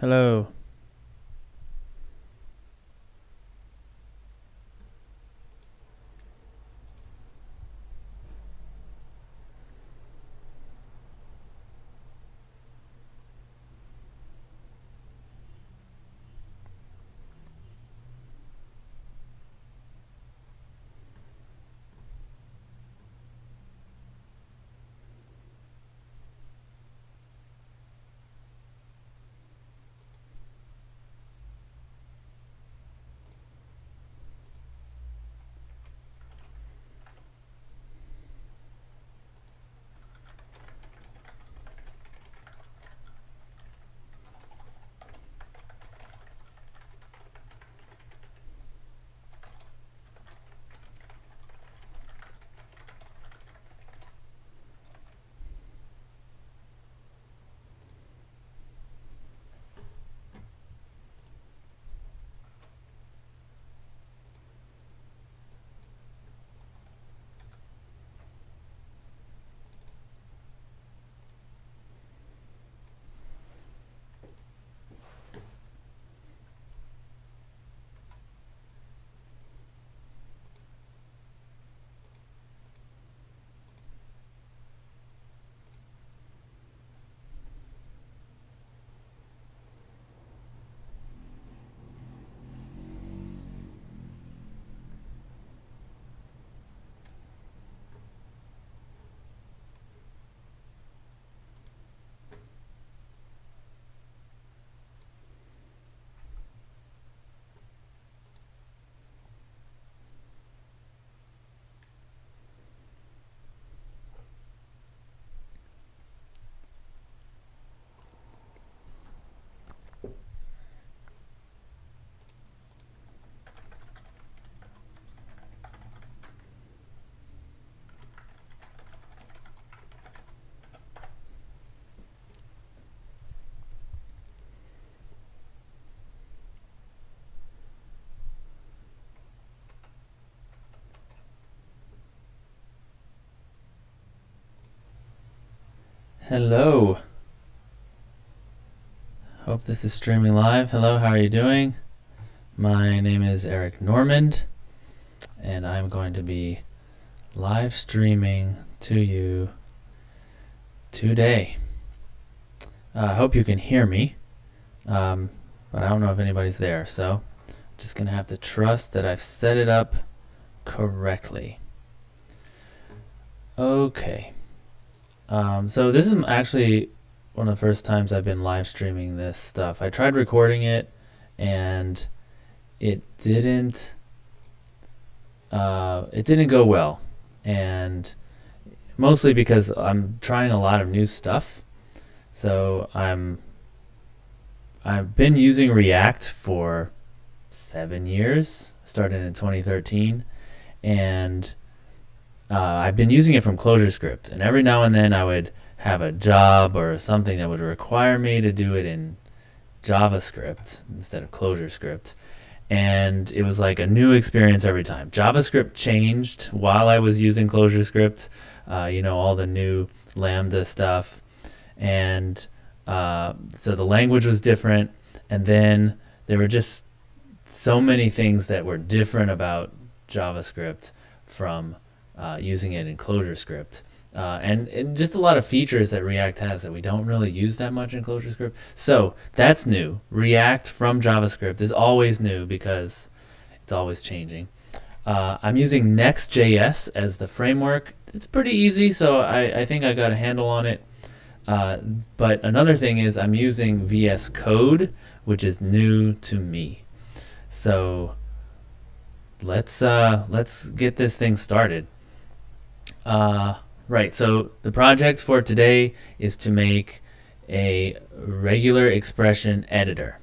Hello. Hello. Hope this is streaming live. Hello, how are you doing? My name is Eric Normand, and I'm going to be live streaming to you today. I hope you can hear me, but I don't know if anybody's there, so just going to have to trust that I've set it up correctly. Okay. So this is actually one of the first times I've been live streaming this stuff. I tried recording it and it didn't go well, and mostly because I'm trying a lot of new stuff. So I've been using React for 7 years, started in 2013, and I've been using it from ClojureScript, and every now and then I would have a job or something that would require me to do it in JavaScript instead of ClojureScript. And it was like a new experience every time. JavaScript changed while I was using ClojureScript, all the new Lambda stuff. And so the language was different. And then there were just so many things that were different about JavaScript from using it in ClojureScript. And just a lot of features that React has that we don't really use that much in ClojureScript. So that's new. React from JavaScript is always new because it's always changing. I'm using Next.js as the framework. It's pretty easy, so I think I got a handle on it. But another thing is I'm using VS Code, which is new to me. So let's get this thing started. Right, so the project for today is to make a regular expression editor.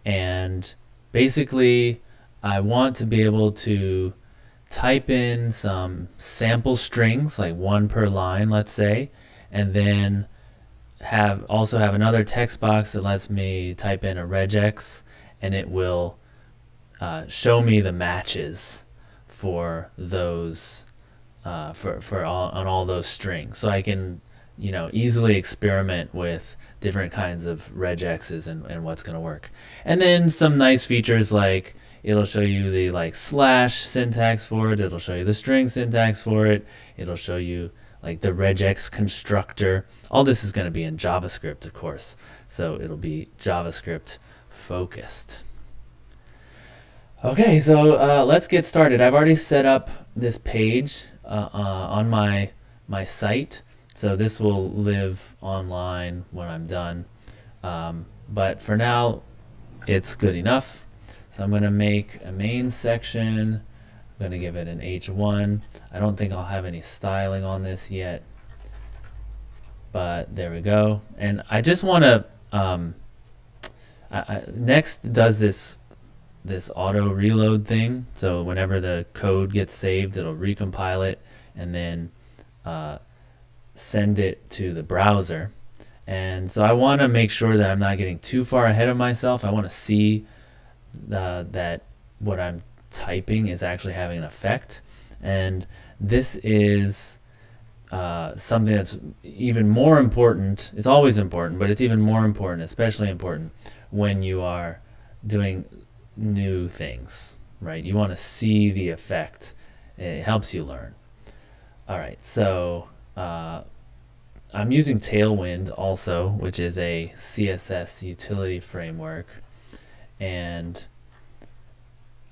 And basically, I want to be able to type in some sample strings, like one per line, let's say, and then also have another text box that lets me type in a regex, and it will show me the matches for those on all those strings. So I can easily experiment with different kinds of regexes and what's going to work. And then some nice features like it'll show you the like slash syntax for it. It'll show you the string syntax for it. It'll show you like the regex constructor. All this is going to be in JavaScript, of course. So it'll be JavaScript focused. Okay, so let's get started. I've already set up this page on my site. So this will live online when I'm done. But for now, it's good enough. So I'm going to make a main section. I'm going to give it an H1. I don't think I'll have any styling on this yet. But there we go. And I just want to... Next does this auto reload thing. So whenever the code gets saved, it'll recompile it and then send it to the browser. And so I want to make sure that I'm not getting too far ahead of myself. I want to see that what I'm typing is actually having an effect. And this is something that's even more important. It's always important, but it's even more important, especially important when you are doing new things, right? You want to see the effect. It helps you learn. All right, so I'm using Tailwind also, which is a CSS utility framework. And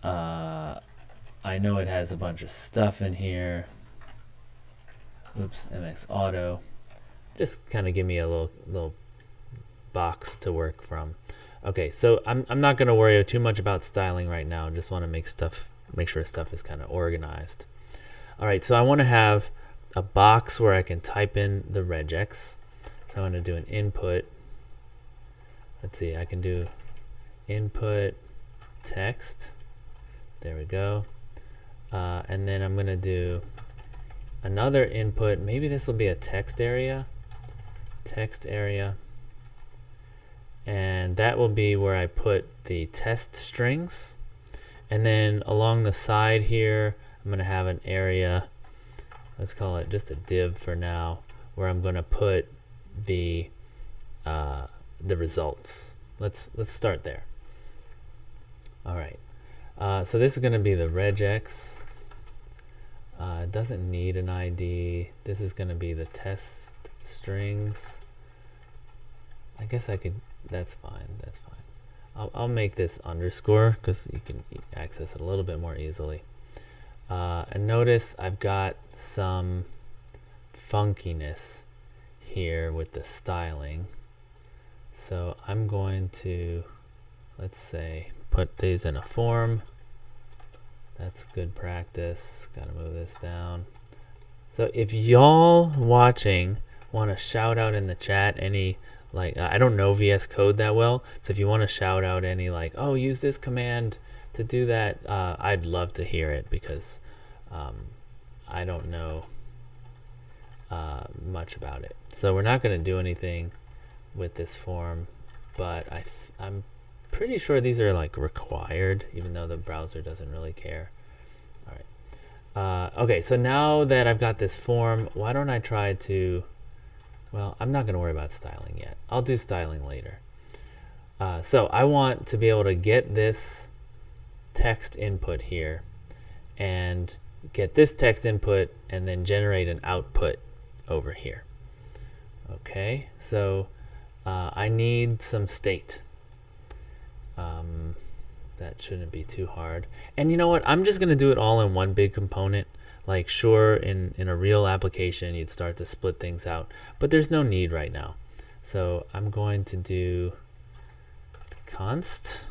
I know it has a bunch of stuff in here. Oops, MX Auto. Just kind of give me a little box to work from. Okay, so I'm not going to worry too much about styling right now. Just want to make sure stuff is kind of organized. All right, so I want to have a box where I can type in the regex. So I'm going to do an input. Let's see, I can do input text. There we go. And then I'm going to do another input. Maybe this will be a text area. And that will be where I put the test strings. And then along the side here, I'm going to have an area. Let's call it just a div for now, where I'm going to put the results. Let's start there. All right. So this is going to be the regex. It doesn't need an ID. This is going to be the test strings. I guess I could. That's fine. That's fine. I'll make this underscore because you can access it a little bit more easily. And notice I've got some funkiness here with the styling. So I'm going to, let's say, put these in a form. That's good practice. Gotta move this down. So if y'all watching want to shout out in the chat any, like, I don't know VS Code that well, so if you want to shout out any, like, oh, use this command to do that, I'd love to hear it, because I don't know much about it. So we're not going to do anything with this form, but I'm pretty sure these are like required, even though the browser doesn't really care. All right. Okay, so now that I've got this form, why don't I try to, well, I'm not going to worry about styling yet. I'll do styling later. So I want to be able to get this text input here and get this text input and then generate an output over here. Okay, so I need some state. That shouldn't be too hard. And you know what? I'm just going to do it all in one big component. Like, sure, in a real application, you'd start to split things out, but there's no need right now. So I'm going to do const.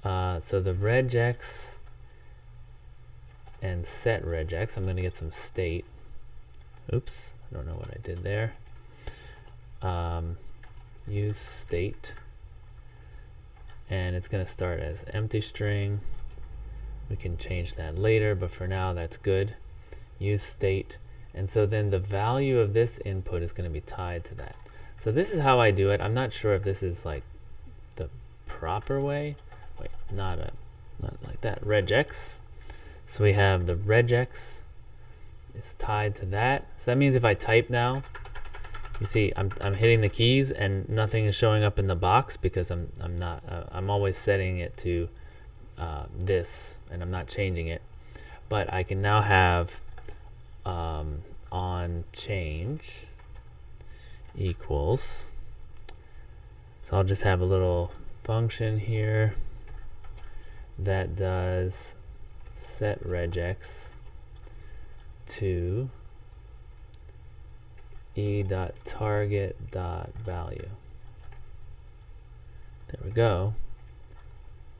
So the regex and set regex, I'm going to get some state. Oops, I don't know what I did there. Use state. And it's going to start as empty string. We can change that later, but for now that's good. Use state. And so then the value of this input is going to be tied to that. So this is how I do it. I'm not sure if this is like the proper way. Wait, not like that. Regex. So we have the regex is tied to that. So that means if I type now, You see, I'm hitting the keys and nothing is showing up in the box because I'm always setting it to this, and I'm not changing it. But I can now have on change equals. So I'll just have a little function here that does set regex to e.target.value. There we go.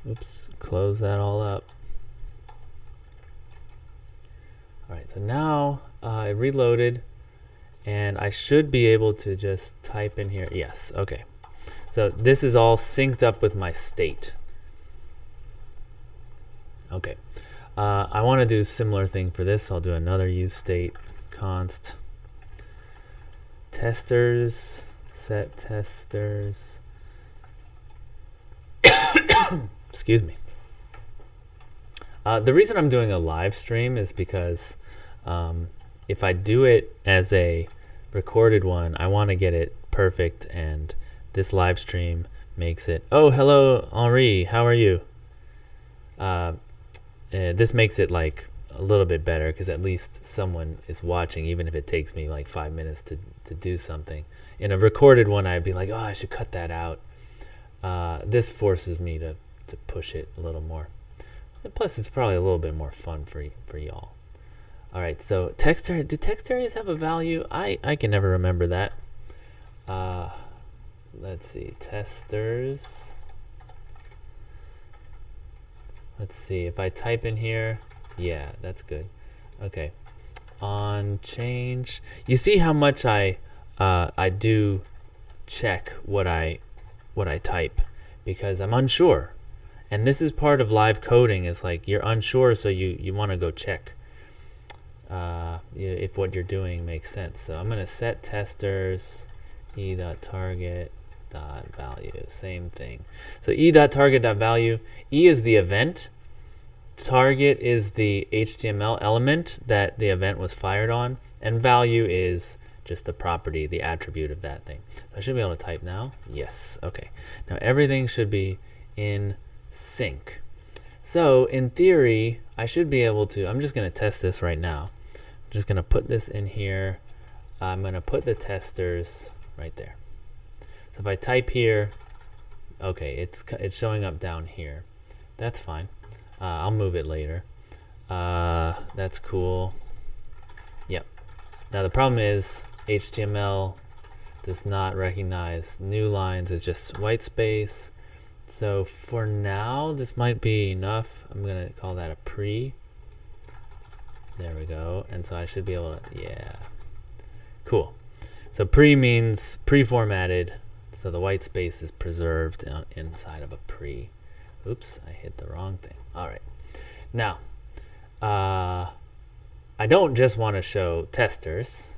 Oops, close that all up. All right, so now I reloaded, and I should be able to just type in here. Yes, okay. So this is all synced up with my state. Okay, I want to do a similar thing for this. I'll do another use state const testers, set testers. Excuse me. The reason I'm doing a live stream is because if I do it as a recorded one, I want to get it perfect, and this live stream makes it. Oh, hello, Henri. How are you? This makes it like a little bit better because at least someone is watching, even if it takes me like 5 minutes to do something. In a recorded one, I'd be like, oh, I should cut that out. This forces me to push it a little more. And plus, it's probably a little bit more fun for y'all. All right, so text area. Do text areas have a value? I can never remember that. Let's see, testers. Let's see, if I type in here, yeah, that's good. Okay, on change. You see how much I do check what I type because I'm unsure. And this is part of live coding, is like you're unsure, so you want to go check if what you're doing makes sense. So I'm going to set testers e.target.value, same thing. So e.target.value, e is the event, target is the HTML element that the event was fired on, and value is just the property, the attribute of that thing. So I should be able to type now. Yes, okay. Now everything should be in sync. So in theory, I should be able to, I'm just going to test this right now. I'm just going to put this in here. I'm going to put the testers right there. So if I type here, okay, it's showing up down here. That's fine. I'll move it later. That's cool. Yep. Now the problem is HTML does not recognize new lines. It's just white space. So for now, this might be enough. I'm going to call that a pre. There we go. And so I should be able to, yeah. Cool. So pre means pre-formatted. So the white space is preserved inside of a pre. Oops, I hit the wrong thing. All right. Now, I don't just want to show testers.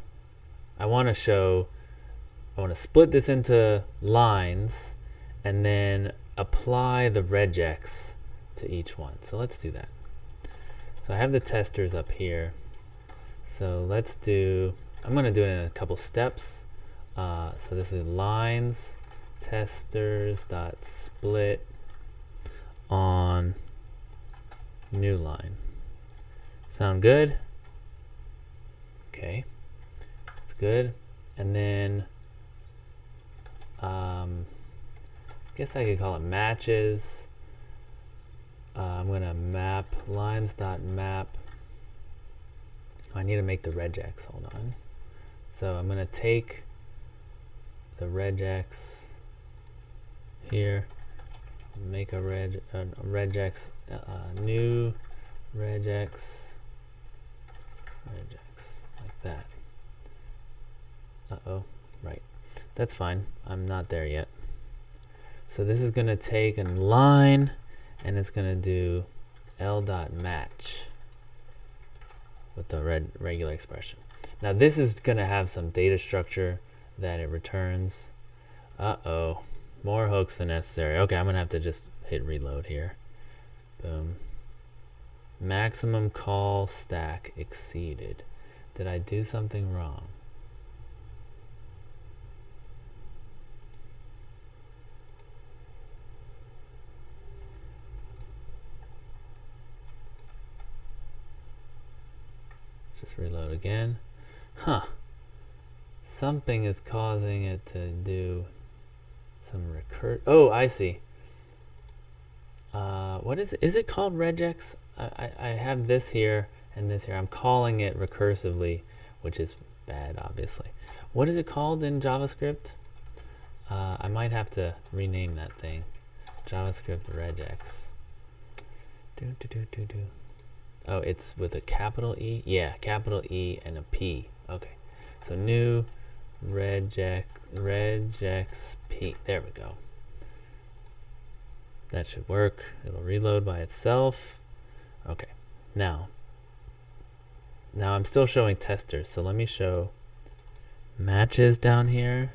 I want to split this into lines and then apply the regex to each one. So let's do that. So I have the testers up here. So let's do, I'm going to do it in a couple steps. So this is lines testers.split on new line. Sound good? Okay, that's good. And then I guess I could call it matches. I'm gonna map lines.map. I need to make the regex. Hold on. So I'm gonna take the regex here, make a regex, new regex like that. Uh-oh, right. That's fine. I'm not there yet. So this is going to take a line, and it's going to do l.match with the regular expression. Now this is going to have some data structure that it returns. Uh-oh, more hooks than necessary. Okay, I'm going to have to just hit reload here. Boom. Maximum call stack exceeded. Did I do something wrong? just reload again. Huh. Something is causing it to do some Oh, I see. What is it? Is it called Regex? I have this here and this here. I'm calling it recursively, which is bad, obviously. What is it called in JavaScript? I might have to rename that thing. JavaScript Regex. Oh, it's with a capital E? Yeah, capital E and a P. Okay. So new Regex P. There we go. That should work. It'll reload by itself. Okay. Now I'm still showing testers, so let me show matches down here.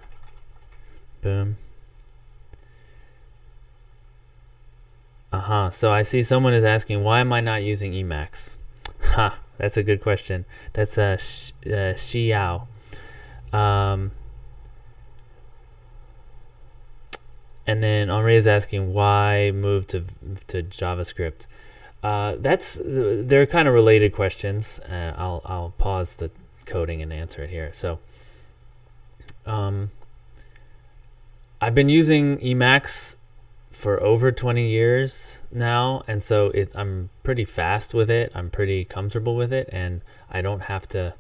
Boom. So I see someone is asking, why am I not using Emacs? Ha, that's a good question. That's Xiao. And then Henri is asking, why move to JavaScript? They're kind of related questions. I'll pause the coding and answer it here. So I've been using Emacs for over 20 years now, and so I'm pretty fast with it. I'm pretty comfortable with it, and I don't have to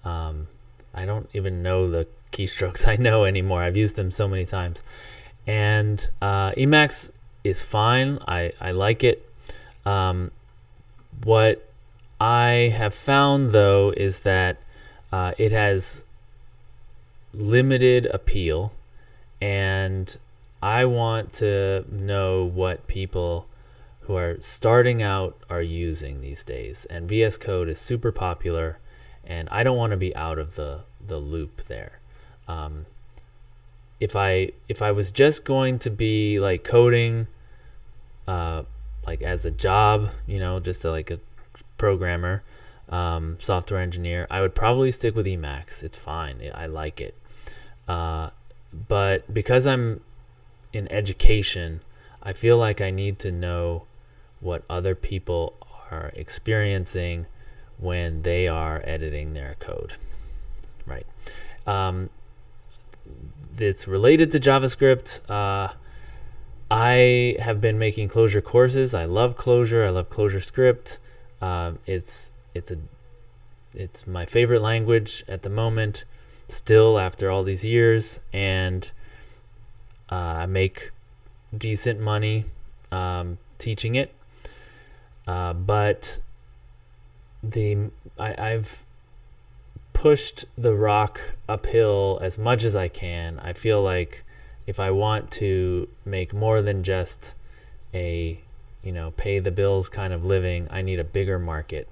I don't even know the keystrokes I know anymore. I've used them so many times. And Emacs is fine. I like it. What I have found, though, is that it has limited appeal, and I want to know what people who are starting out are using these days. And VS Code is super popular, and I don't want to be out of the loop there. If I was just going to be like coding like as a job, just like a programmer, software engineer, I would probably stick with Emacs. It's fine. I like it. But because I'm in education, I feel like I need to know what other people are experiencing when they are editing their code, right? It's related to JavaScript. I have been making Clojure courses. I love Clojure. I love ClojureScript. It's my favorite language at the moment, still after all these years, and I make decent money teaching it. But I've pushed the rock uphill as much as I can. I feel like if I want to make more than just a pay the bills kind of living, I need a bigger market.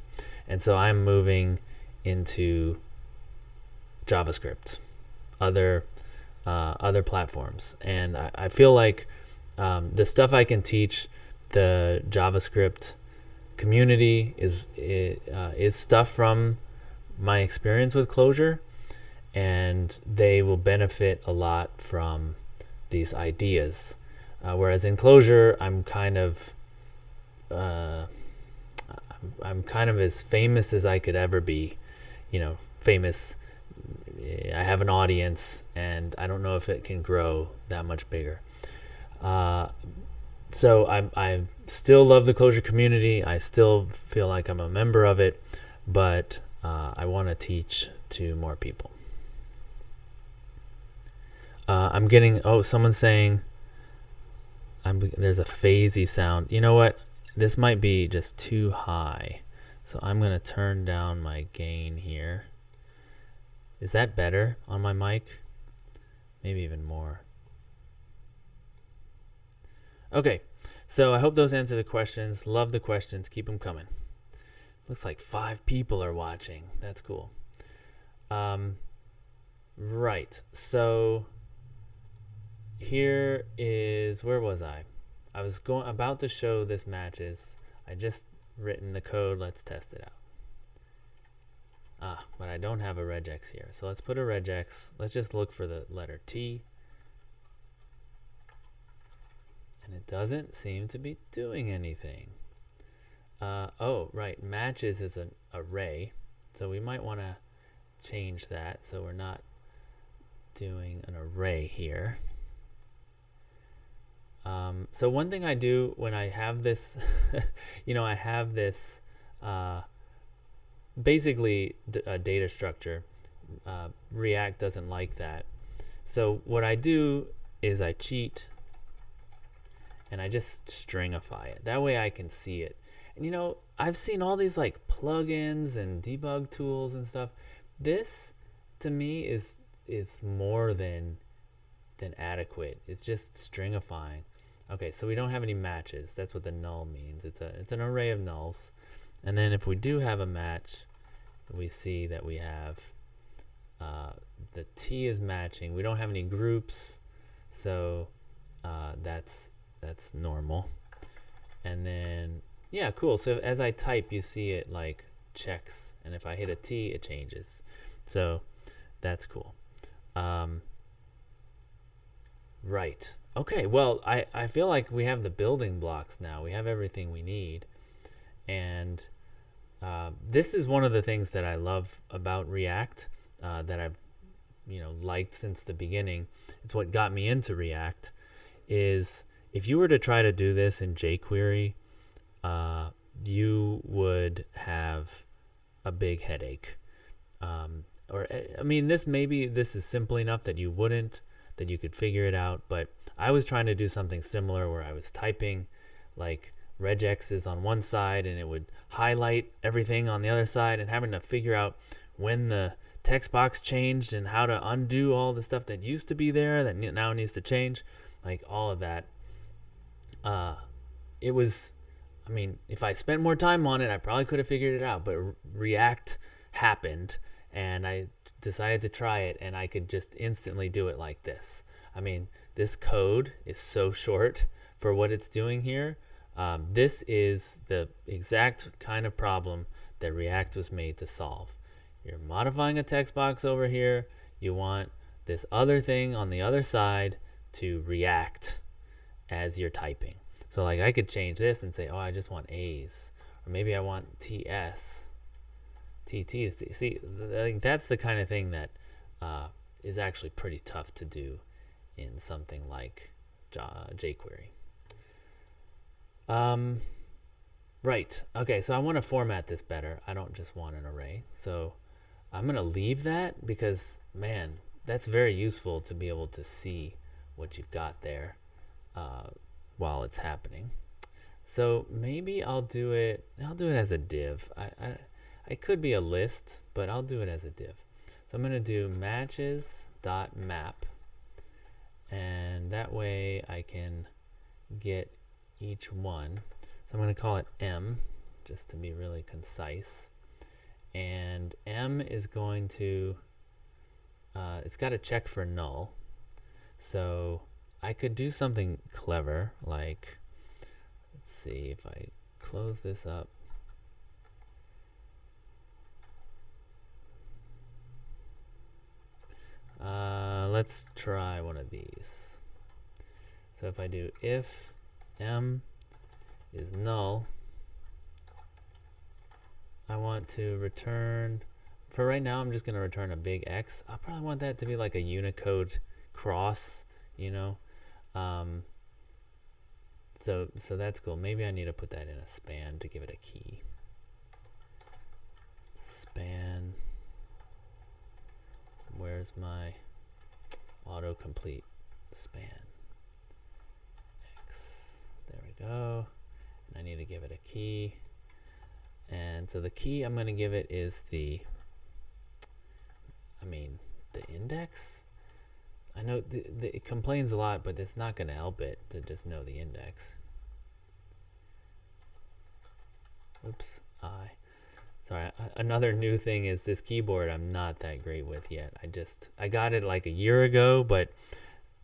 And so I'm moving into JavaScript, other platforms. And I feel like the stuff I can teach the JavaScript community is stuff from my experience with Clojure, and they will benefit a lot from these ideas. Whereas in Clojure, I'm kind of as famous as I could ever be. Famous. I have an audience, and I don't know if it can grow that much bigger. So I still love the Clojure community. I still feel like I'm a member of it, but I want to teach to more people. I'm getting, someone's saying there's a phasey sound. You know what? This might be just too high. So I'm going to turn down my gain here. Is that better on my mic? Maybe even more. Okay, so I hope those answer the questions. Love the questions. Keep them coming. Looks like 5 people are watching. That's cool. Right, so here is, where was I? I was about to show this matches. I just written the code. Let's test it out. But I don't have a regex here. So let's put a regex. Let's just look for the letter T. And it doesn't seem to be doing anything. Oh, right. Matches is an array. So we might want to change that so we're not doing an array here. So one thing I do when I have this, I have this basically a data structure. React doesn't like that. So what I do is I cheat and I just stringify it. That way I can see it. And I've seen all these like plugins and debug tools and stuff. This to me is more than adequate. It's just stringifying. Okay, so we don't have any matches. That's what the null means. It's an array of nulls. And then if we do have a match, we see that we have the T is matching. We don't have any groups, so that's normal. And then yeah, cool. So as I type, you see it like checks, and if I hit a T, it changes. So that's cool. Right. Okay, well, I feel like we have the building blocks now. We have everything we need. And this is one of the things that I love about React, that I've liked since the beginning. It's what got me into React. Is if you were to try to do this in jQuery, you would have a big headache. This is simple enough that you wouldn't, that you could figure it out. But I was trying to do something similar where I was typing like regex is on one side and it would highlight everything on the other side, and having to figure out when the text box changed and how to undo all the stuff that used to be there that now needs to change, like all of that. If I spent more time on it, I probably could have figured it out, but React happened and I decided to try it, and I could just instantly do it like this. This code is so short for what it's doing here. This is the exact kind of problem that React was made to solve. You're modifying a text box over here. You want this other thing on the other side to react as you're typing. So like I could change this and say, oh, I just want A's, or maybe I want TS, TT. See, like that's the kind of thing that is actually pretty tough to do in something like jQuery. Right. Okay, so I want to format this better. I don't just want an array. So I'm going to leave that because, man, that's very useful to be able to see what you've got there while it's happening. So maybe I'll do it as a div. It could be a list, but I'll do it as a div. So I'm going to do matches.map, and that way I can get each one. So I'm going to call it M, just to be really concise. And M is going to, it's got to check for null. So I could do something clever, like, let's see if I close this up. Let's try one of these. So if I do if M is null, I want to return, for right now I'm just going to return a big X. I probably want that to be like a Unicode cross, so that's cool. Maybe I need to put that in a span to give it a key. Span, where's my autocomplete? Span X, there we go. And I need to give it a key. And so the key I'm going to give it is the index. I know it complains a lot, but it's not going to help it to just know the index. Oops, sorry. Another new thing is this keyboard I'm not that great with yet. I got it like a year ago, but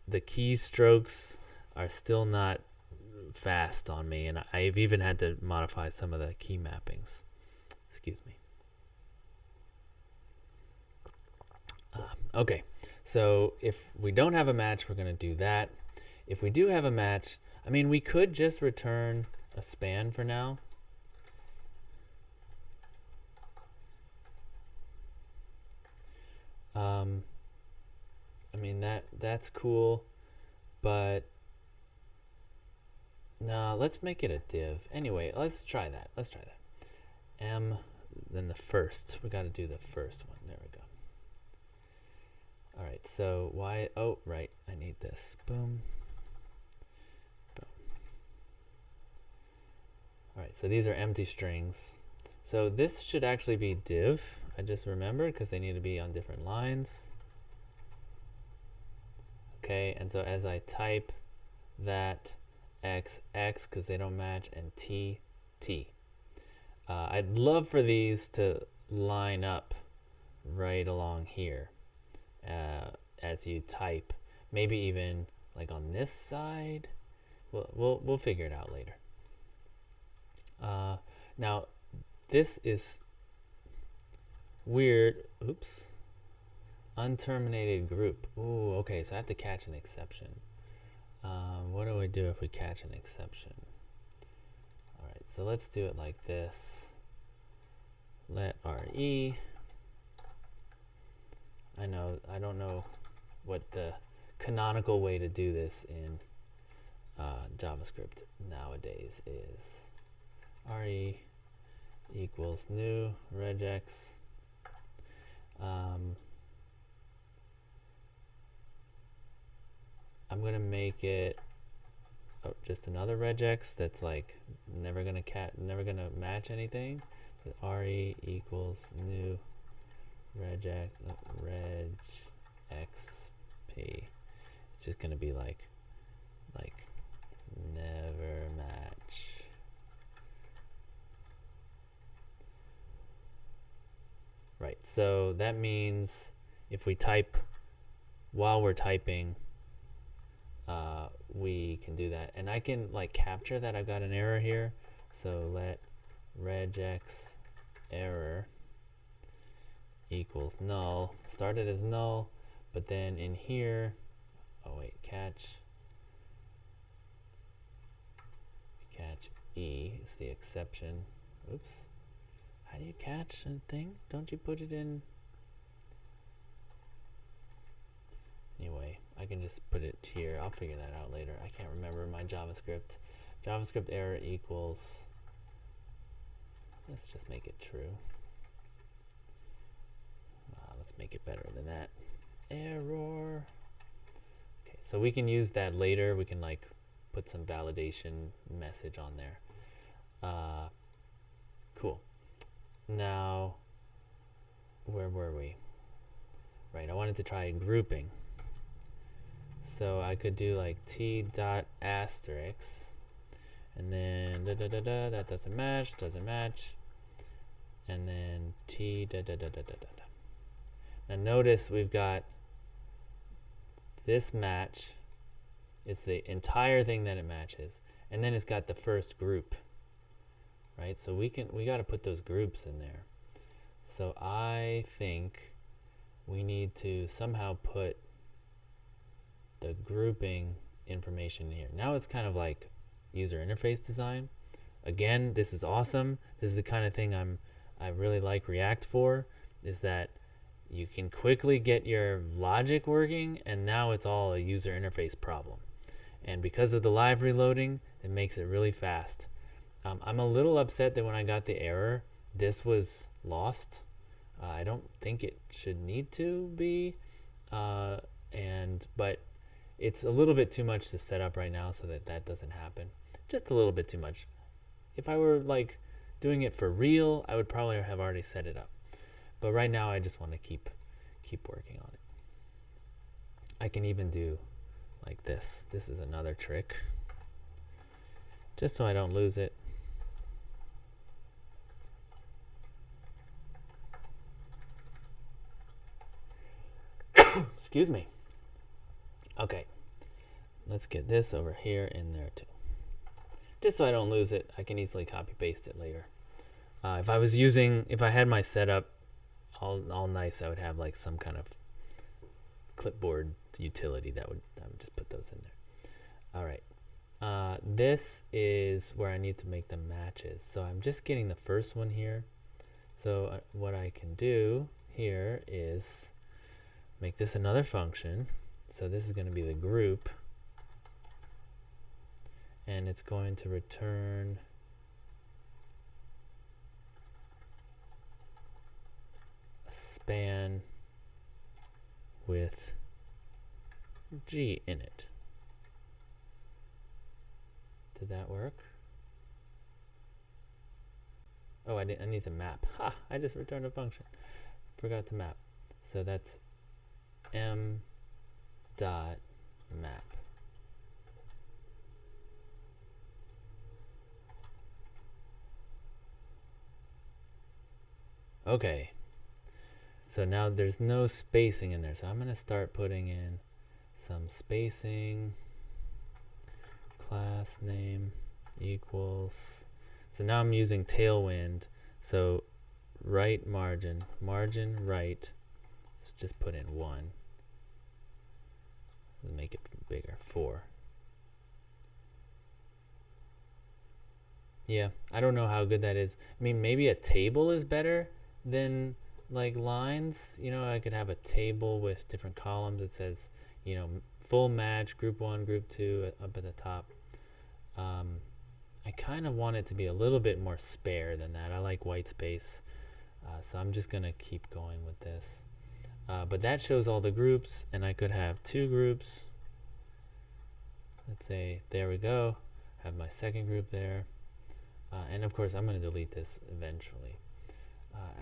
the keystrokes are still not fast on me, and I've even had to modify some of the key mappings. Excuse me. Okay, so if we don't have a match, we're going to do that. If we do have a match, we could just return a span for now. I mean, that's cool, but no, let's make it a div. Anyway, let's try that. M, then the first. We got to do the first one. There we go. All right, so why? Oh, right, I need this. Boom. Boom. All right, so these are empty strings. So this should actually be div. I just remembered because they need to be on different lines. Okay, and so as I type that X, X, because they don't match, and T, T. I'd love for these to line up right along here as you type. Maybe even like on this side. We'll figure it out later. Now, this is weird. Oops. Unterminated group. Ooh, okay, so I have to catch an exception. What do we do if we catch an exception? All right, so let's do it like this. Let RE. I don't know what the canonical way to do this in JavaScript nowadays is. RE equals new regex. I'm gonna make it just another regex that's like never gonna match anything. So RE equals new regex regxp. It's just gonna be like never match. Right. So that means if we type while we're typing, we can do that, and I can like capture that I've got an error here. So let regex error equals null. Started as null, but then in here, oh wait, catch E is the exception. Oops. How do you catch a thing? Don't you put it in? Anyway, I can just put it here. I'll figure that out later. I can't remember my JavaScript. JavaScript error equals, let's just make it true. Let's make it better than that. Error. Okay, so we can use that later. We can like put some validation message on there. Cool. Now, where were we? Right, I wanted to try grouping. So I could do like T dot asterisk, and then that doesn't match, and then T . Now notice we've got this match. It's the entire thing that it matches, and then it's got the first group. Right, so we got to put those groups in there. So I think we need to somehow put the grouping information here. Now it's kind of like user interface design. Again, this is awesome. This is the kind of thing I really like React for, is that you can quickly get your logic working, and now it's all a user interface problem. And because of the live reloading, it makes it really fast. I'm a little upset that when I got the error, this was lost. I don't think it should need to be, but it's a little bit too much to set up right now so that doesn't happen. Just a little bit too much. If I were like doing it for real, I would probably have already set it up. But right now, I just want to keep working on it. I can even do like this. This is another trick, just so I don't lose it. Excuse me. Okay, let's get this over here in there too. Just so I don't lose it, I can easily copy paste it later. If I had my setup all nice, I would have like some kind of clipboard utility that would just put those in there. All right, this is where I need to make the matches. So I'm just getting the first one here. So what I can do here is make this another function. So this is going to be the group, and it's going to return a span with G in it. Did that work? Oh, I need to map. Ha! I just returned a function. Forgot to map. So that's m dot map. Okay. So now there's no spacing in there. So I'm going to start putting in some spacing. Class name equals. So now I'm using Tailwind. So right margin right. So just put in 1. Make it bigger, 4. Yeah, I don't know how good that is. I mean, maybe a table is better than like lines. You know, I could have a table with different columns. It says, you know, full match, group 1, group 2 up at the top. I kind of want it to be a little bit more spare than that. I like white space. So I'm just going to keep going with this. But that shows all the groups, and I could have 2 groups. Let's say, there we go. Have my second group there. And of course, I'm going to delete this eventually.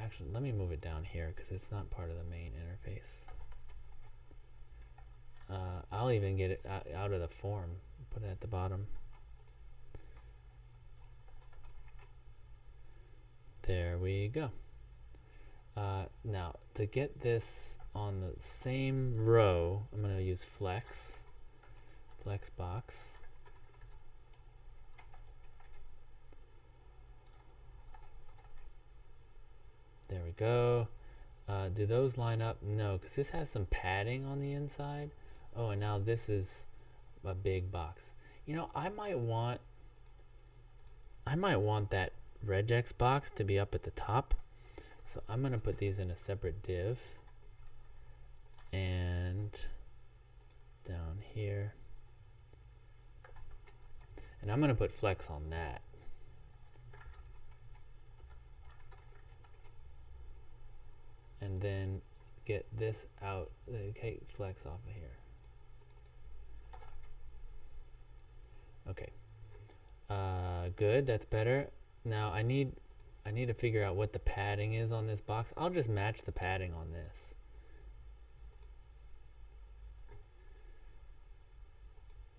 Actually, let me move it down here because it's not part of the main interface. I'll even get it out of the form. Put it at the bottom. There we go. Now, to get this on the same row, I'm going to use flex box. There we go. Do those line up? No, because this has some padding on the inside. Oh, and now this is a big box. You know, I might want that regex box to be up at the top. So I'm going to put these in a separate div. And down here. And I'm going to put flex on that. And then get this out, okay, flex off of here. Okay. Good, that's better. Now I need to figure out what the padding is on this box. I'll just match the padding on this.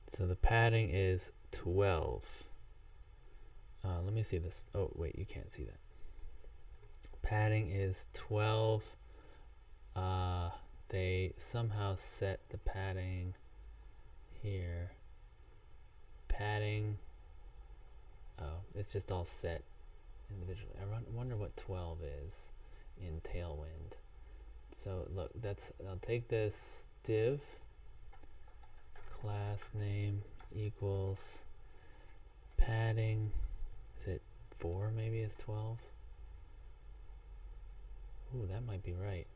So the padding is 12. Let me see this. Oh, wait, you can't see that. Padding is 12. They somehow set the padding here. Padding. Oh, it's just all set individually. I wonder what 12 is in Tailwind. So look, I'll take this div, class name equals padding. Is it 4? Maybe it's 12. Ooh, that might be right.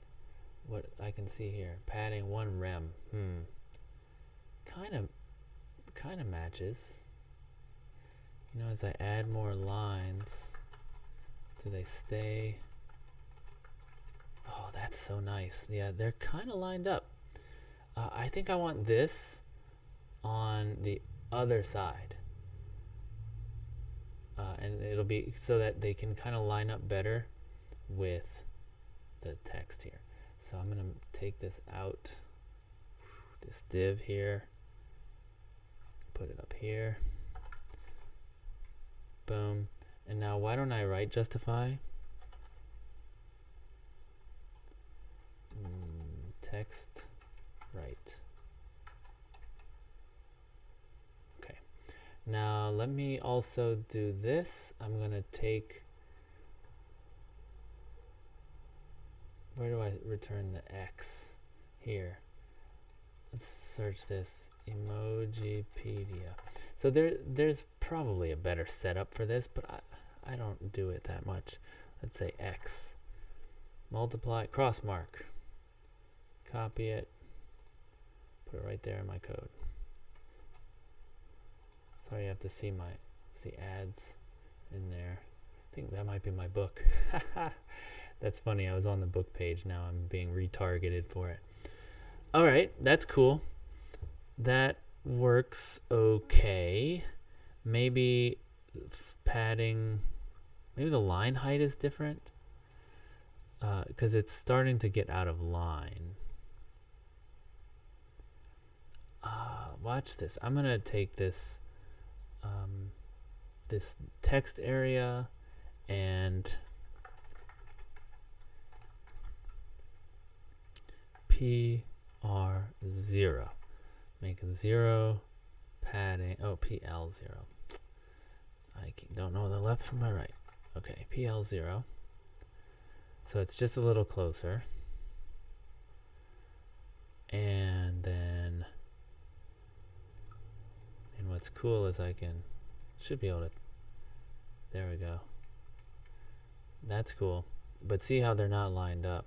What I can see here, padding 1 rem. Kind of matches. You know, as I add more lines, do they stay? Oh, that's so nice. Yeah, they're kind of lined up. I think I want this on the other side. And it'll be so that they can kind of line up better with the text here. So I'm going to take this out, this div here, put it up here. Boom. And now why don't I right justify? Text right. Okay. Now let me also do this. I'm going to take, where do I return the X? Here. Let's search this, Emojipedia. So there's probably a better setup for this, but I don't do it that much. Let's say X. Multiply, cross mark. copy it, put it right there in my code. Sorry, you have to see ads in there. I think that might be my book. That's funny. I was on the book page. Now I'm being retargeted for it. All right, that's cool. That works okay. Maybe padding, maybe the line height is different because it's starting to get out of line. Watch this. I'm gonna take this this text area and PR0. Make 0 padding. Oh, PL0. I don't know the left from my right. Okay, PL0. So it's just a little closer. And then, and what's cool is I should be able to, there we go. That's cool. But see how they're not lined up.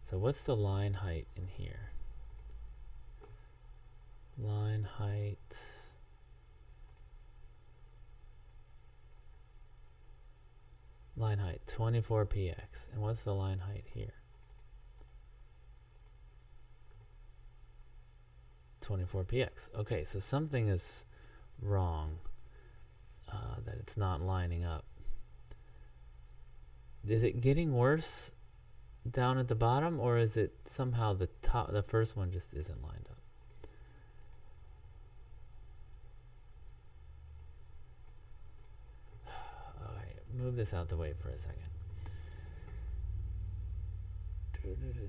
So what's the line height in here? Line height. Line height 24px. And what's the line height here? 24px. Okay, so something is wrong that it's not lining up. Is it getting worse down at the bottom, or is it somehow the first one just isn't lined up? Okay, move this out the way for a second.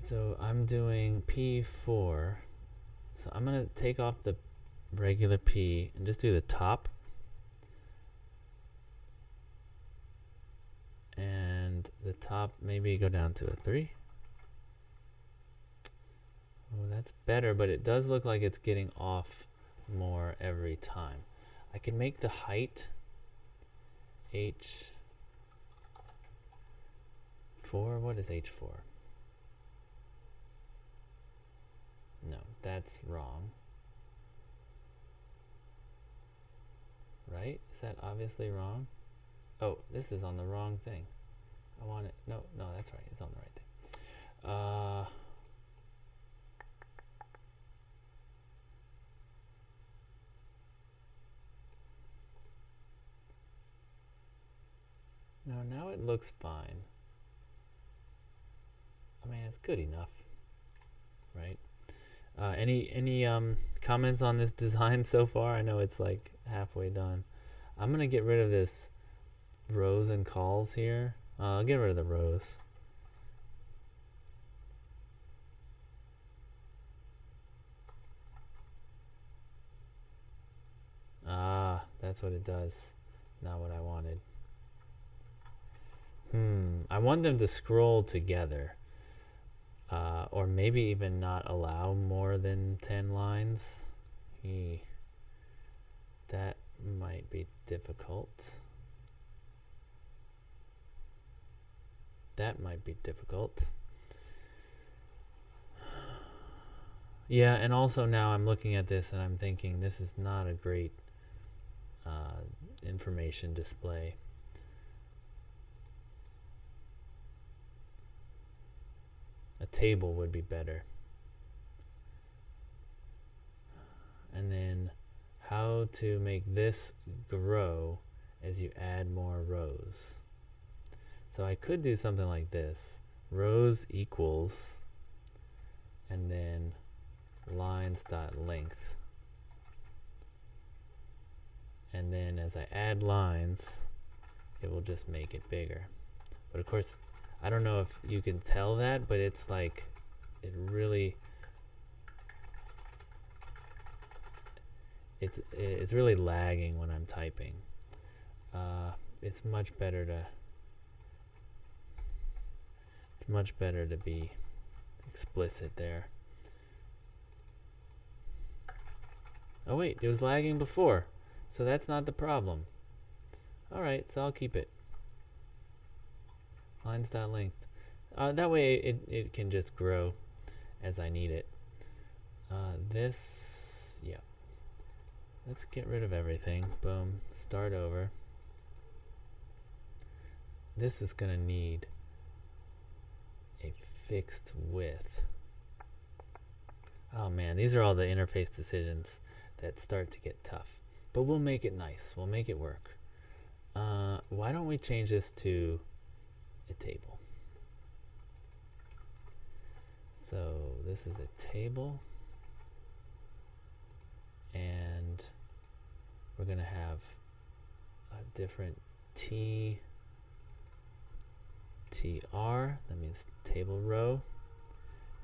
So I'm doing P4. So I'm going to take off the regular P and just do the top. And the top, maybe go down to a 3. Oh, that's better, but it does look like it's getting off more every time. I can make the height H4. What is H4? No, that's wrong. Right? Is that obviously wrong? Oh, this is on the wrong thing. I want it. No, that's right. It's on the right thing. No, now it looks fine. I mean, it's good enough, right? Any comments on this design so far? I know it's like halfway done. I'm gonna get rid of this rows and calls here. I'll get rid of the rows. That's what it does. Not what I wanted. I want them to scroll together. Or maybe even not allow more than 10 lines. That might be difficult. That might be difficult. Yeah, and also now I'm looking at this and I'm thinking this is not a great information display. A table would be better. And then how to make this grow as you add more rows. So I could do something like this. Rows equals, and then lines.length. And then as I add lines, it will just make it bigger. But of course, I don't know if you can tell that, but it's like, it really, it's really lagging when I'm typing. It's much better to be explicit there. Oh wait, it was lagging before, so that's not the problem. All right, so I'll keep it. Lines.length. That way it can just grow. as I need it. This, yeah. Let's get rid of everything. Boom. Start over. This is going to need a fixed width. Oh man, these are all the interface decisions that start to get tough. But we'll make it nice. We'll make it work. Why don't we change this to a table? So this is a table. And we're going to have a different TR. That means table row.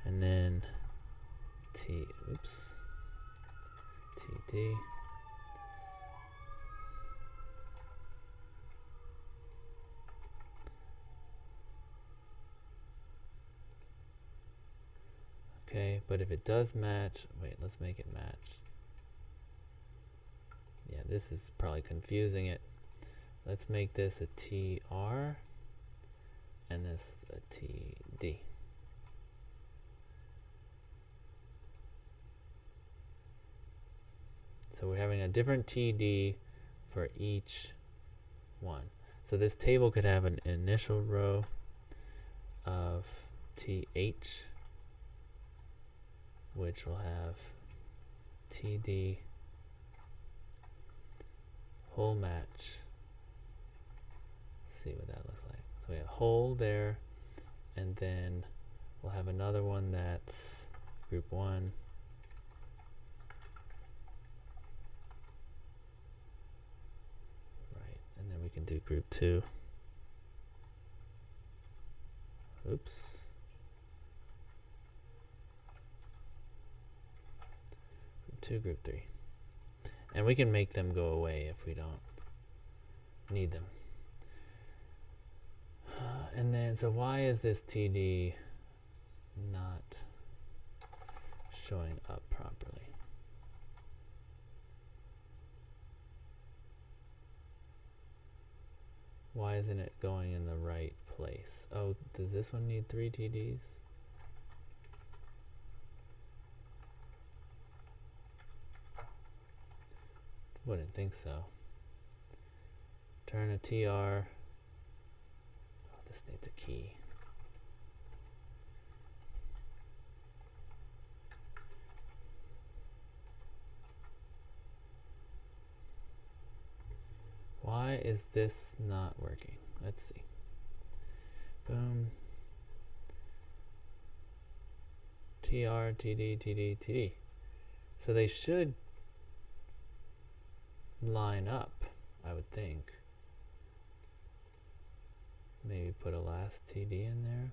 And then TD. Okay, but if it does match, wait, let's make it match. Yeah, this is probably confusing it. Let's make this a TR and this a TD. So we're having a different TD for each one. So this table could have an initial row of TH, which will have TD whole match. Let's see what that looks like. So we have whole there, and then we'll have another one that's group 1. Right, and then we can do group 2. Oops. Group 2, group 3. And we can make them go away if we don't need them. And then, so why is this TD not showing up properly? Why isn't it going in the right place? Oh, does this one need 3 TDs? Wouldn't think so. Turn a TR. Oh, this needs a key. Why is this not working? Let's see. Boom. TR, TD, TD, TD. So they should line up, I would think. Maybe put a last TD in there.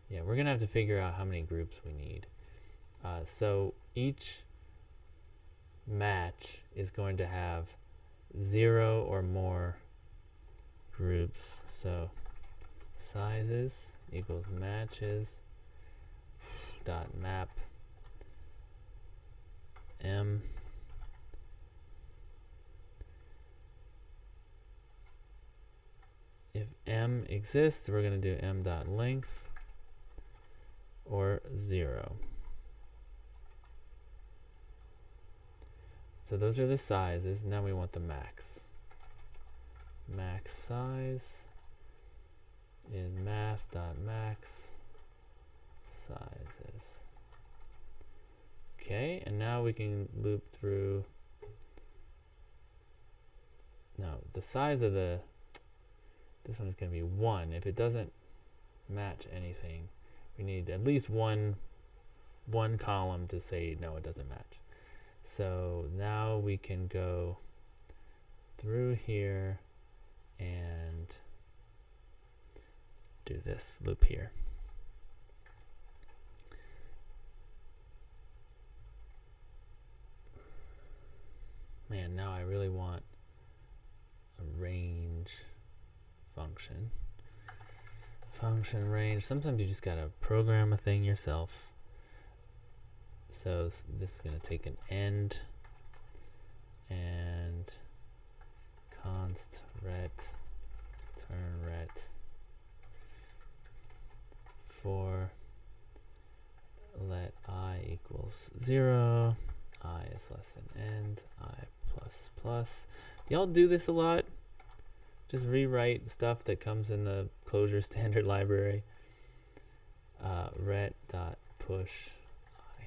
Yeah, we're going to have to figure out how many groups we need. So each match is going to have 0 or more groups. So sizes equals matches dot map m. If m exists, we're going to do m dot length or 0. So those are the sizes. Now we want the max. Max size is math.max sizes. Okay, and now we can loop through. No, the size of this one is going to be 1. If it doesn't match anything, we need at least one column to say no, it doesn't match. So now we can go through here and do this loop here. Man, now I really want a range function. Function range. Sometimes you just gotta program a thing yourself. So this is going to take an end and const ret turn ret for let I equals 0, I is less than end, I plus plus. Y'all do this a lot? Just rewrite stuff that comes in the Clojure standard library. Ret.push I.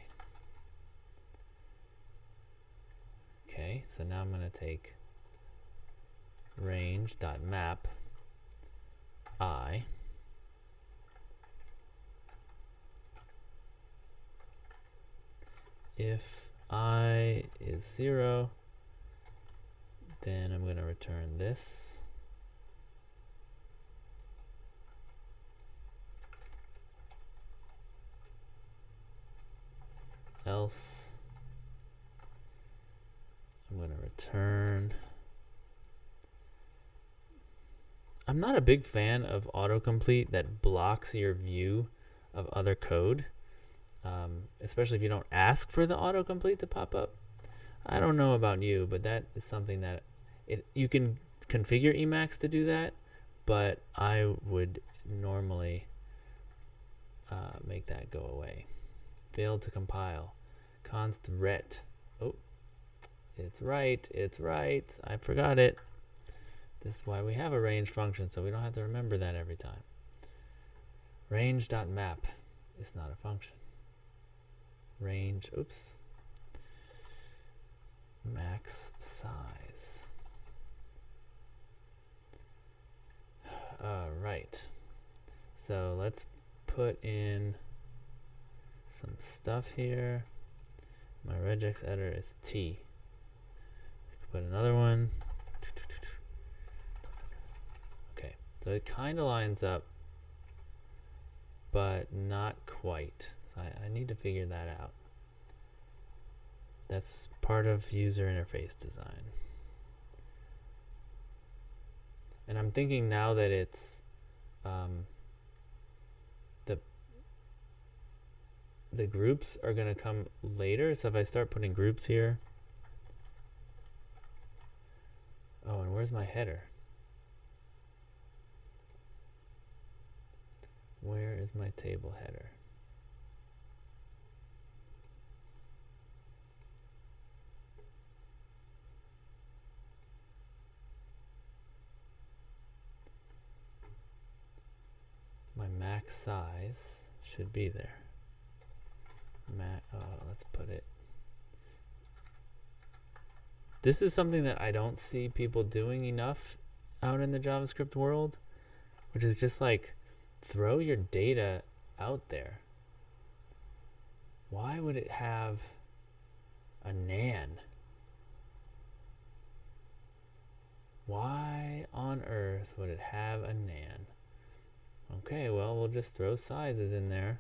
Okay, so now I'm going to take range.map I. If I is 0, then I'm going to return this. Else, I'm going to return. I'm not a big fan of autocomplete that blocks your view of other code, especially if you don't ask for the autocomplete to pop up. I don't know about you, but that is something that you can configure Emacs to do that, but I would normally make that go away. Failed to compile. Const ret. Oh, it's right. It's right. I forgot it. This is why we have a range function, so we don't have to remember that every time. Range.map is not a function. Range, oops. Max size. All right. So let's put in some stuff here. My regex editor is T. Put another one. Okay, so it kind of lines up, but not quite. So I need to figure that out. That's part of user interface design. And I'm thinking now that it's the groups are going to come later. So if I start putting groups here. Oh, and where's my header? Where is my table header? My max size should be there. Let's put it. This is something that I don't see people doing enough out in the JavaScript world, which is just like throw your data out there. Why would it have a nan? Why on earth would it have a nan? Okay, well, we'll just throw sizes in there.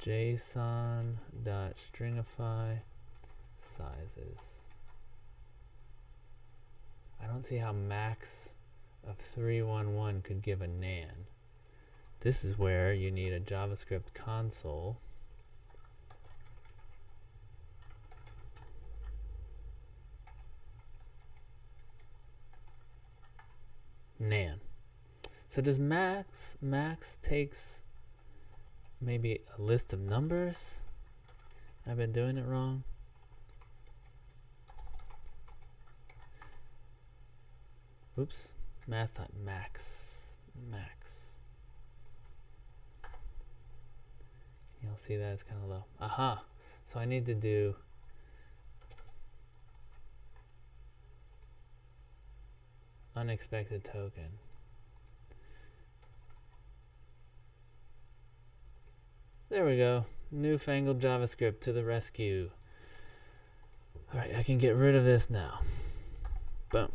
JSON.stringify sizes. I don't see how max of 311 could give a nan. This is where you need a JavaScript console. Nan. So does max takes maybe a list of numbers? I've been doing it wrong. Oops. Math.max. Max. You'll see that it's kind of low. Aha. So I need to do unexpected token. There we go. Newfangled JavaScript to the rescue. All right, I can get rid of this now. Boom.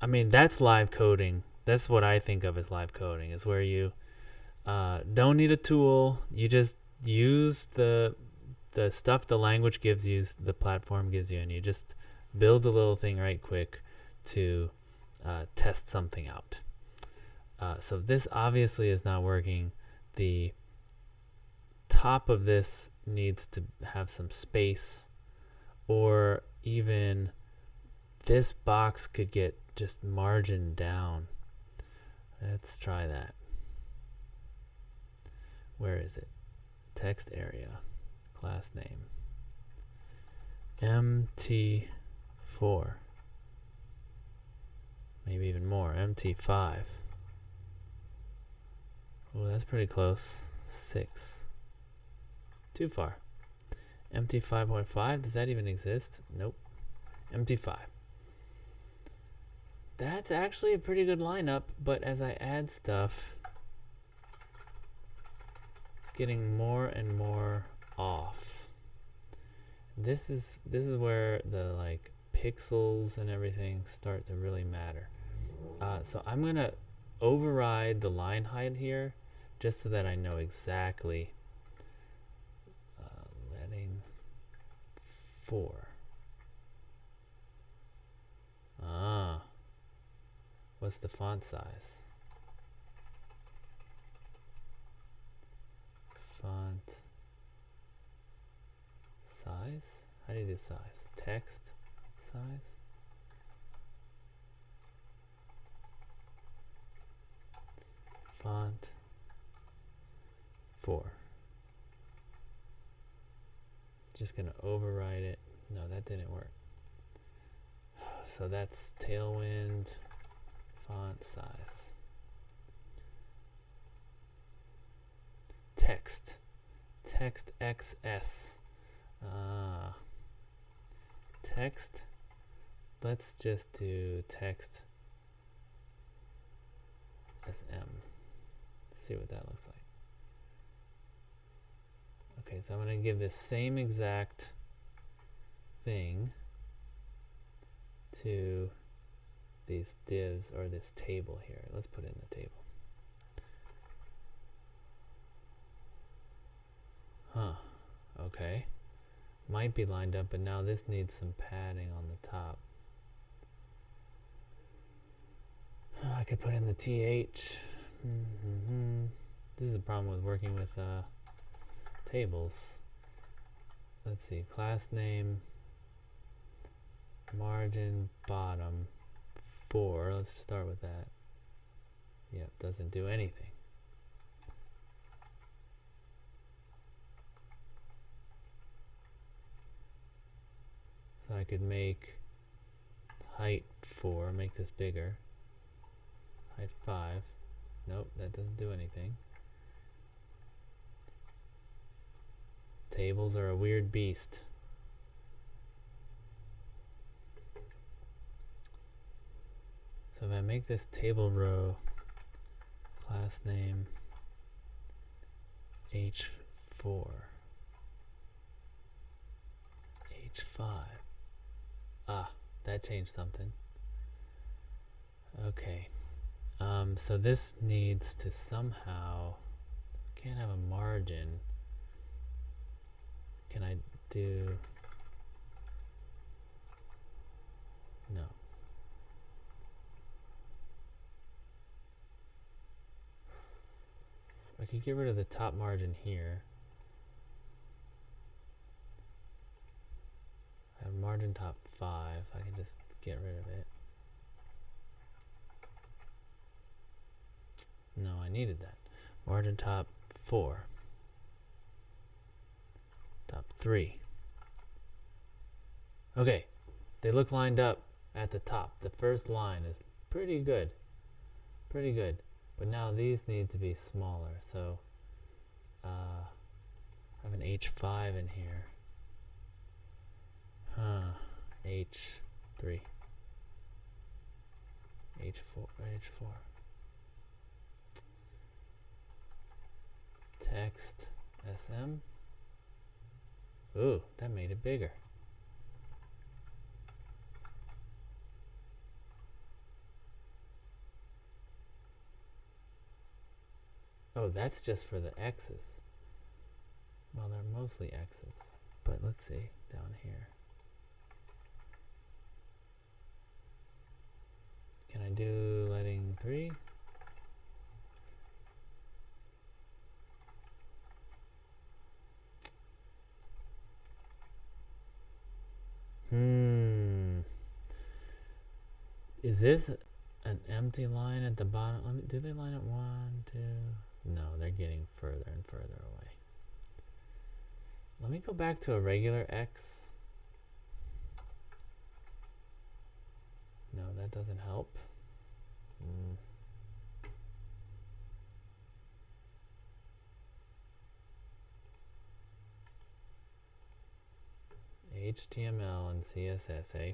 I mean, that's live coding. That's what I think of as live coding, is where you don't need a tool. You just use the stuff the language gives you, the platform gives you, and you just build a little thing right quick to test something out. So this obviously is not working. The top of this needs to have some space, or even this box could get just margined down. Let's try that. Where is it? Text area, class name, MT4, maybe even more, MT5. Oh, that's pretty close. 6. Too far. MT5.5, does that even exist? Nope. MT5. That's actually a pretty good lineup, but as I add stuff, it's getting more and more off. This is where the like pixels and everything start to really matter. So I'm gonna override the line height here, just so that I know exactly. Letting 4. What's the font size? Font size? How do you do size? Text size? Font 4. Just gonna override it. No, that didn't work. So that's Tailwind font size. Text XS. Text. Let's just do text SM. See what that looks like. Okay, so I'm going to give this same exact thing to these divs, or this table here. Let's put it in the table. Okay. Might be lined up, but now this needs some padding on the top. I could put in the TH. This is a problem with working with tables. Let's see, class name, margin bottom 4. Let's start with that. Yep, doesn't do anything. So I could make height 4, make this bigger. Height 5. Nope, that doesn't do anything. Tables are a weird beast. So if I make this table row, class name H4, H5. That changed something. Okay. So this needs to somehow, can't have a margin. Can I do, no. I could get rid of the top margin here. I have margin top 5. I can just get rid of it. No, I needed that. Margin top 4. Top 3. Okay, they look lined up at the top. The first line is pretty good. Pretty good. But now these need to be smaller. So I have an H5 in here. H3. H4. Text SM. Ooh, that made it bigger. Oh, that's just for the X's. Well, they're mostly X's. But let's see, down here. Can I do letting 3? Is this an empty line at the bottom? Do they line up 1, 2? No, they're getting further and further away. Let me go back to a regular X. No, that doesn't help. HTML and CSS, eh?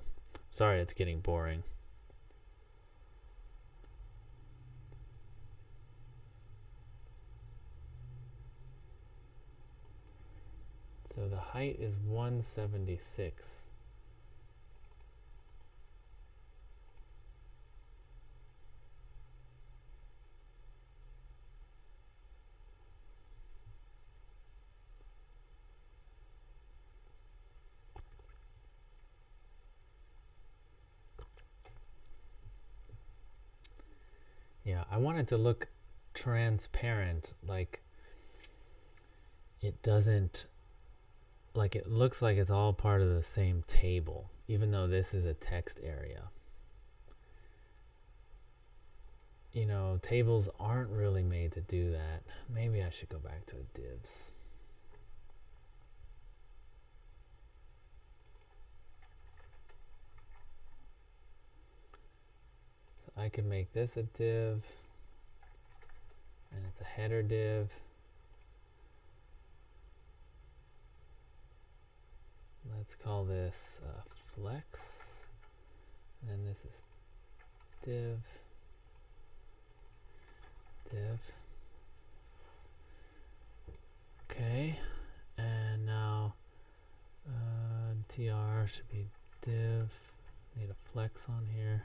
Sorry, it's getting boring. So the height is 176. Yeah, I want it to look transparent, like it doesn't, like it looks like it's all part of the same table, even though this is a text area. You know, tables aren't really made to do that. Maybe I should go back to a divs. So I could make this a div, and it's a header div. Let's call this flex, and then this is div. Okay, and now tr should be div. Need a flex on here.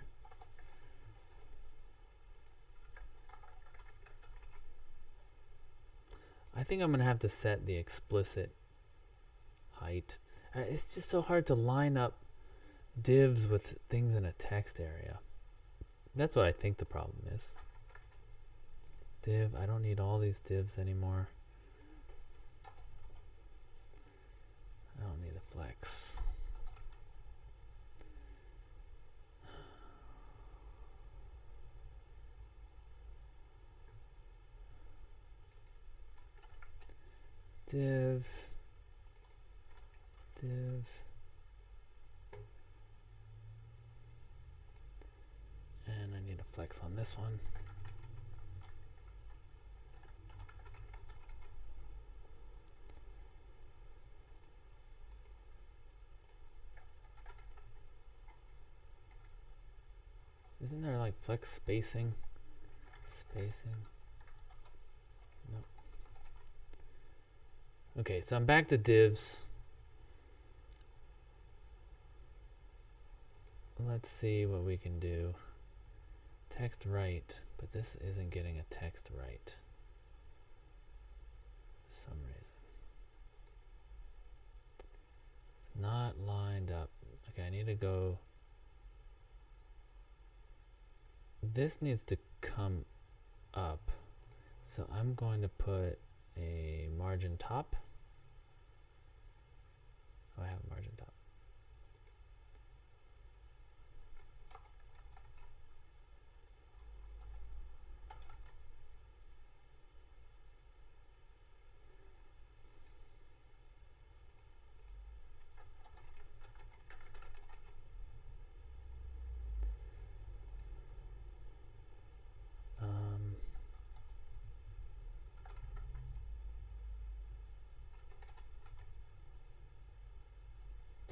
I think I'm gonna have to set the explicit height. It's just so hard to line up divs with things in a text area. That's what I think the problem is. Div, I don't need all these divs anymore. I don't need the flex. Div. And I need a flex on this one. Isn't there like flex spacing? Nope. Okay, so I'm back to divs. Let's see what we can do. Text right, but this isn't getting a text right for some reason. It's not lined up. Okay, I need to go. This needs to come up. So I'm going to put a margin top. Oh, I have a margin top.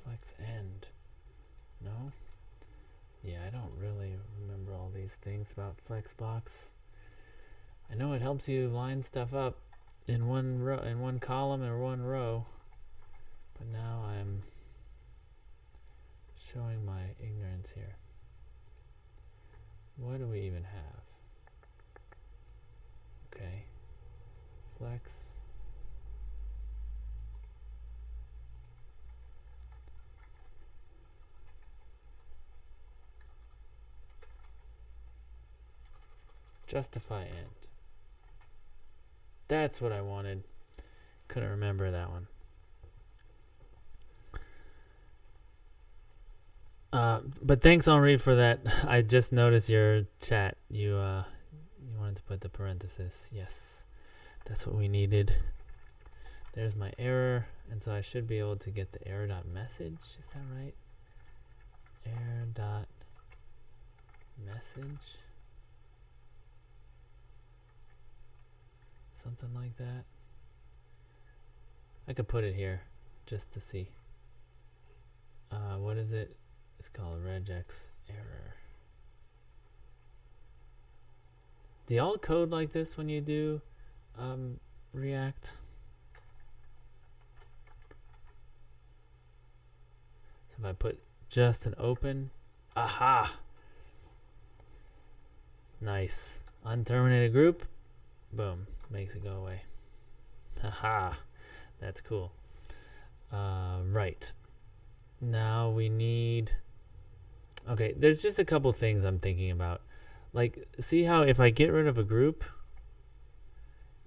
Flex end. No? Yeah, I don't really remember all these things about Flexbox. I know it helps you line stuff up in one row, in one column or one row, but now I'm showing my ignorance here. What do we even have? Okay, flex. Justify end. That's what I wanted. Couldn't remember that one. But thanks, Henri, for that. I just noticed your chat. You wanted to put the parenthesis. Yes. That's what we needed. There's my error, and so I should be able to get the error.message. Is that right? Error.message. Something like that. I could put it here just to see. What is it? It's called Regex error. Do y'all code like this when you do React? So if I put just an open, aha! Nice. Unterminated group, boom, makes it go away. Haha, that's cool. Right. Now we need, okay, there's just a couple things I'm thinking about. Like, see how if I get rid of a group,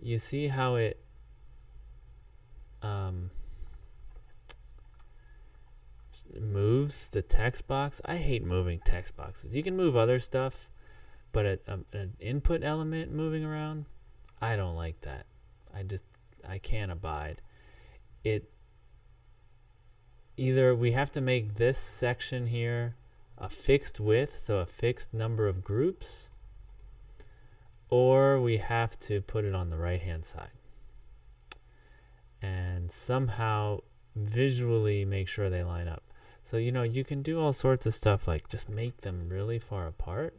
you see how it moves the text box. I hate moving text boxes. You can move other stuff, but an input element moving around, I don't like that. I can't abide it. Either we have to make this section here a fixed width, so a fixed number of groups, or we have to put it on the right hand side and somehow visually make sure they line up. So, you know, you can do all sorts of stuff like just make them really far apart.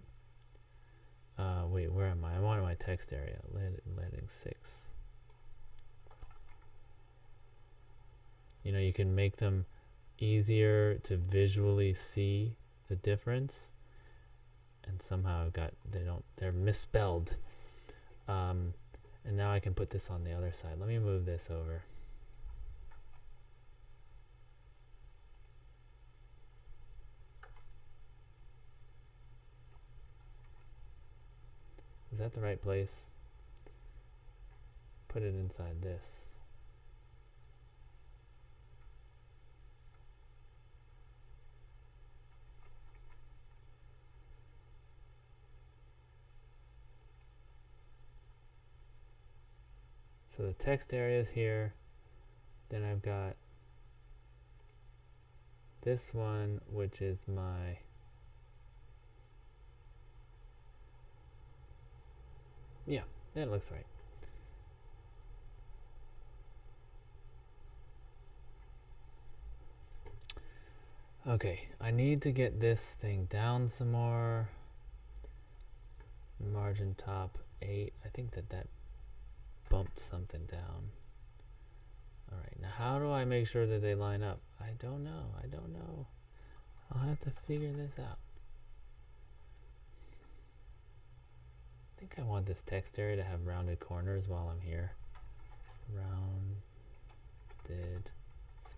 Wait, where am I? I'm on my text area, leading 6. You know, you can make them easier to visually see the difference, and somehow they're misspelled. And now I can put this on the other side. Let me move this over. Is that the right place? Put it inside this. So the text area is here. Then I've got this one, which is my that looks right. Okay, I need to get this thing down some more. Margin top 8. I think that bumped something down. All right, now how do I make sure that they line up? I don't know. I'll have to figure this out. I think I want this text area to have rounded corners while I'm here. Rounded,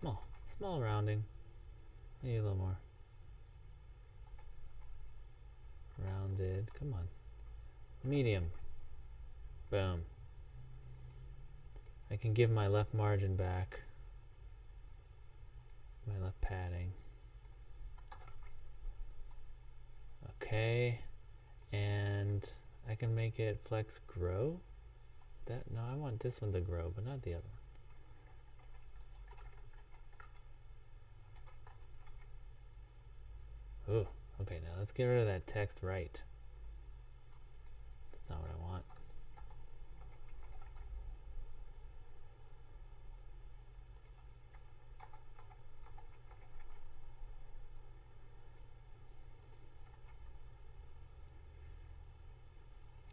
small rounding. Maybe a little more. Rounded, come on. Medium. Boom. I can give my left margin back. My left padding. Okay. And I can make it flex grow. No, I want this one to grow, but not the other one. Ooh, okay, now let's get rid of that text right. That's not what I want.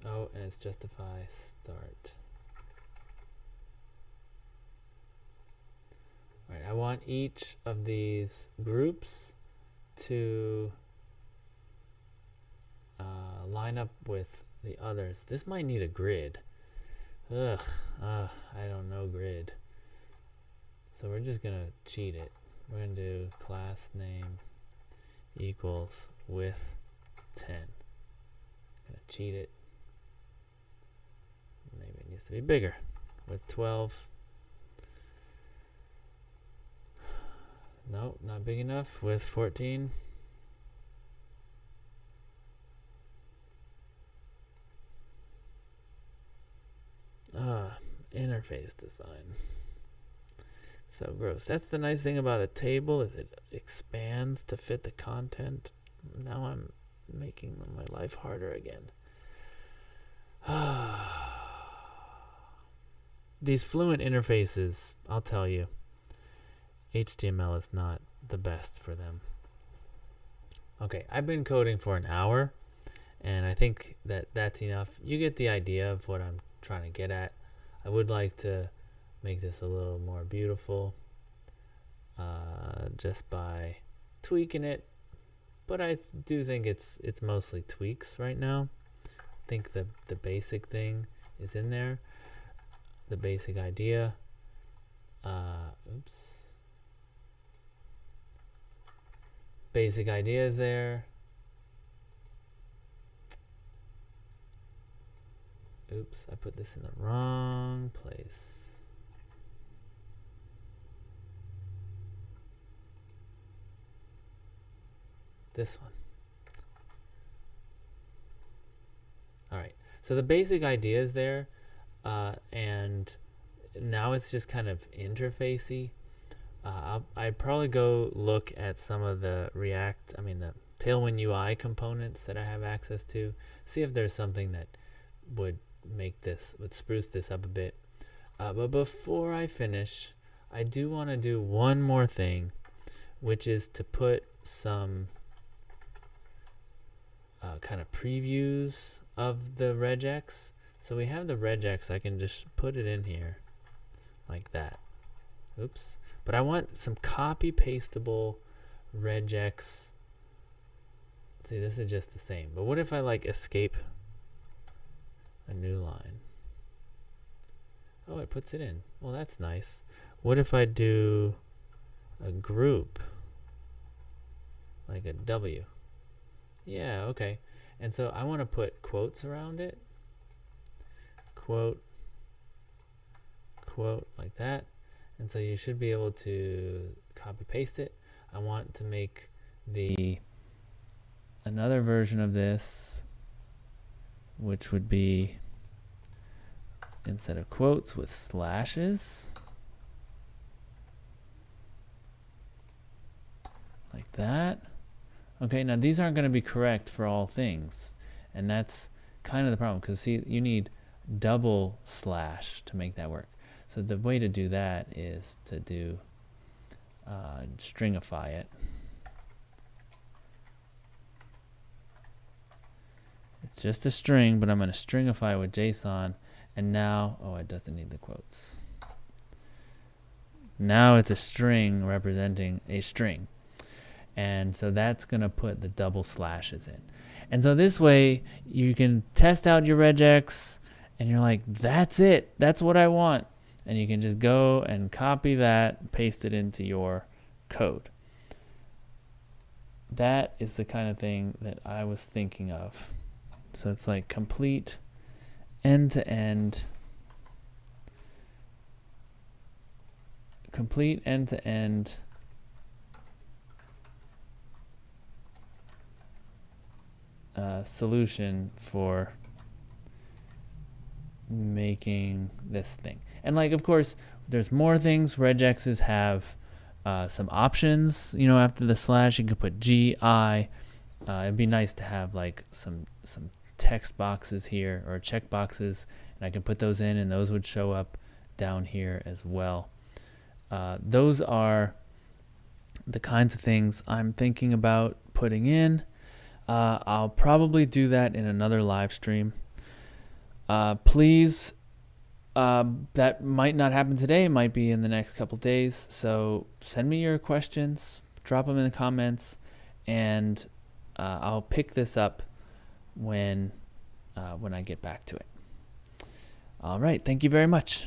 Oh, and it's justify start. All right, I want each of these groups to line up with the others. This might need a grid. I don't know grid. So we're just gonna cheat it. We're gonna do class name equals width 10. Gonna cheat it. Maybe it needs to be bigger. With 12. No, not big enough. With 14. interface design. So gross. That's the nice thing about a table, is it expands to fit the content. Now I'm making my life harder again. These fluent interfaces, I'll tell you, HTML is not the best for them. Okay, I've been coding for an hour, and I think that that's enough. You get the idea of what I'm trying to get at. I would like to make this a little more beautiful just by tweaking it, but I do think it's mostly tweaks right now. I think the basic thing is in there, the basic idea. Basic idea is there. Oops, I put this in the wrong place. This one. All right, so the basic idea is there, and now it's just kind of interfacey. I'd probably go look at some of the the Tailwind UI components that I have access to, see if there's something that would spruce this up a bit. But before I finish, I do want to do one more thing, which is to put some kind of previews of the regex. So we have the regex. I can just put it in here like that. Oops. But I want some copy pastable regex. See, this is just the same. But what if I escape a new line? Oh, it puts it in. Well, that's nice. What if I do a group, like a W? Yeah, okay. And so I want to put quotes around it. Quote, quote, like that. And so you should be able to copy paste it. I want to make another version of this, which would be, instead of quotes, with slashes, like that. Okay, now these aren't going to be correct for all things, and that's kind of the problem, because see, you need double slash to make that work. So the way to do that is to do stringify it. It's just a string, but I'm going to stringify it with JSON, and now, oh, it doesn't need the quotes. Now it's a string representing a string. And so that's going to put the double slashes in. And so this way you can test out your regex and you're like, that's it. That's what I want. And you can just go and copy that, paste it into your code. That is the kind of thing that I was thinking of. So it's like complete end-to-end, solution for making this thing. And of course, there's more things. Regexes have some options. After the slash, you can put GI. It'd be nice to have some text boxes here, or check boxes, and I can put those in, and those would show up down here as well. Those are the kinds of things I'm thinking about putting in. I'll probably do that in another live stream. Please, that might not happen today, it might be in the next couple days, so send me your questions, drop them in the comments, and I'll pick this up when I get back to it. All right, thank you very much.